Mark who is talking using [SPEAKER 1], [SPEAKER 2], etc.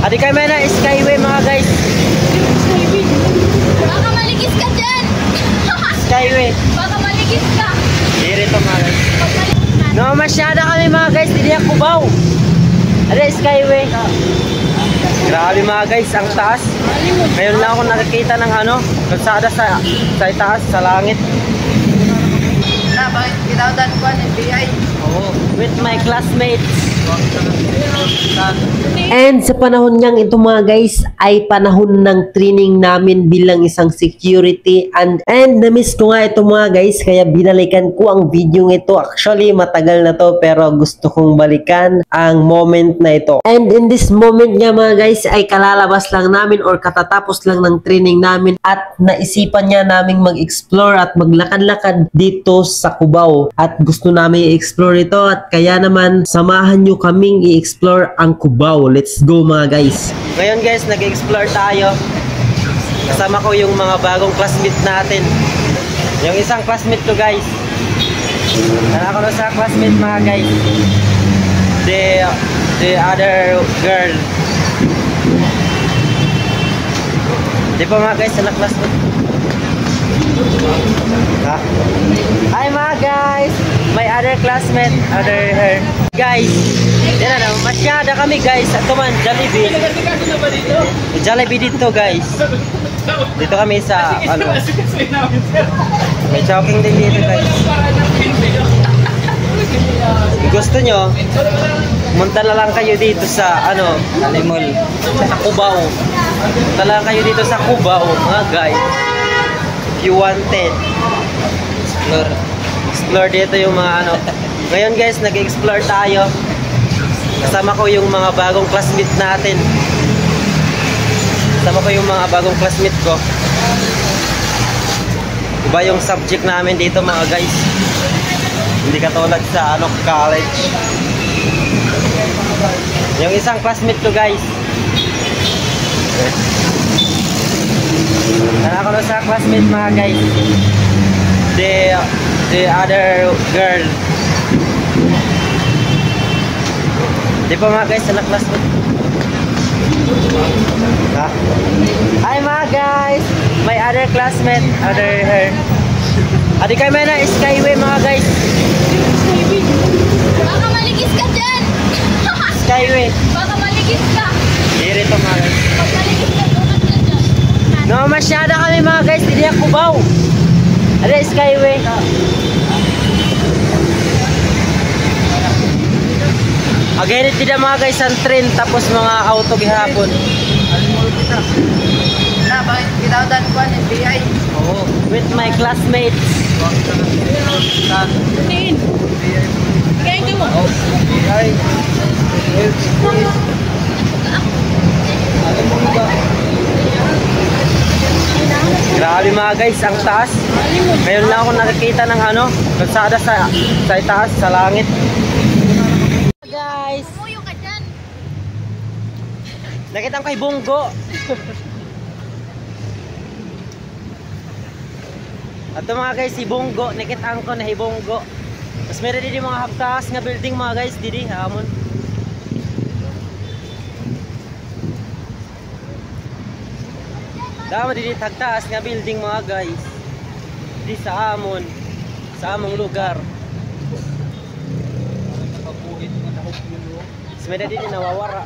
[SPEAKER 1] Adi kami na Skyway mga guys.
[SPEAKER 2] Baka maligis ka dyan!
[SPEAKER 1] Skyway.
[SPEAKER 2] Baka maligis ka!
[SPEAKER 1] Dito mga guys. No, masyada kami mga guys. Dili ako Cubao. Adi Skyway. Grabe mga guys, ang taas. Ngayon lang ako nakikita ng kalsada sa itaas, sa langit.
[SPEAKER 3] Na, bakit kinaudan ko ang FBI?
[SPEAKER 1] Oo, with my classmates. And sa panahon niyang ito mga guys, ay panahon ng training namin bilang isang security. And na-miss ko nga ito mga guys, kaya binalikan ko ang video ito. Actually, matagal na to, pero gusto kong balikan ang moment na ito. And in this moment nga mga guys, ay kalalabas lang namin or katatapos lang ng training namin. At naisipan niya naming mag-explore at maglakad-lakad dito sa Cubao. At gusto namin i-explore ito at kaya naman samahan nyo kaming i-explore ang Cubao. Let's go mga guys. Ngayon guys, nag-explore tayo. Kasama ko yung mga bagong classmate natin. Yung isang classmate ko guys. Tara ko na sa classmate mga guys. The other girl. Di ba mga guys, anak classmate? Ha? Hi mga guys! My other classmate, her. Guys, yan na, masyada kami guys. Ito man, Jollibee. Jollibee dito guys. Dito kami sa, may joking din dito guys. Kung gusto nyo, munta na lang kayo dito sa, Alimol, sa Cubao. Munta lang kayo dito sa Cubao, mga guys. If you wanted, explore dito yung mga Ngayon guys, nag-explore tayo. Kasama ko yung mga bagong classmate natin. Kasama ko yung mga bagong classmate ko. Iba yung subject namin dito mga guys. Hindi katulad sa college. Yung isang classmate ko guys. Tara ko na sa classmate mga guys. The other girl. Di ba mga guys, anak classmate? Ha? Hi mga guys! My other classmate, her. Adi kami na Skyway mga guys.
[SPEAKER 2] Baka maligis ka dyan!
[SPEAKER 1] Skyway.
[SPEAKER 2] Baka maligis ka!
[SPEAKER 1] Dito mga guys.
[SPEAKER 2] Pag maligis ka, tumat ka dyan.
[SPEAKER 1] No, masyada kami mga guys. Dili ako Cubao. Adi Skyway. Agenit din mga guys ang train tapos mga auto gihapon.
[SPEAKER 3] Na, bakit kinaudan ko ang FBI?
[SPEAKER 1] Oo, with my classmates.
[SPEAKER 2] Tingin! Kaya ka mo!
[SPEAKER 3] FBI.
[SPEAKER 1] Grabe mga guys, ang taas. Ngayon lang ako nakikita ng kalsada sa itaas, sa langit. Guys,
[SPEAKER 2] Umuyo ka dyan!
[SPEAKER 1] nakita ko kay Bonggo. Ato mga guys, si Bonggo, nakita ko na Bonggo. Mas meron din mga haptas nga building mga guys, didi hamon. Dama didi haptas nga building mga guys. Di sa amon, sa among lugar. Mas meron din nawawara.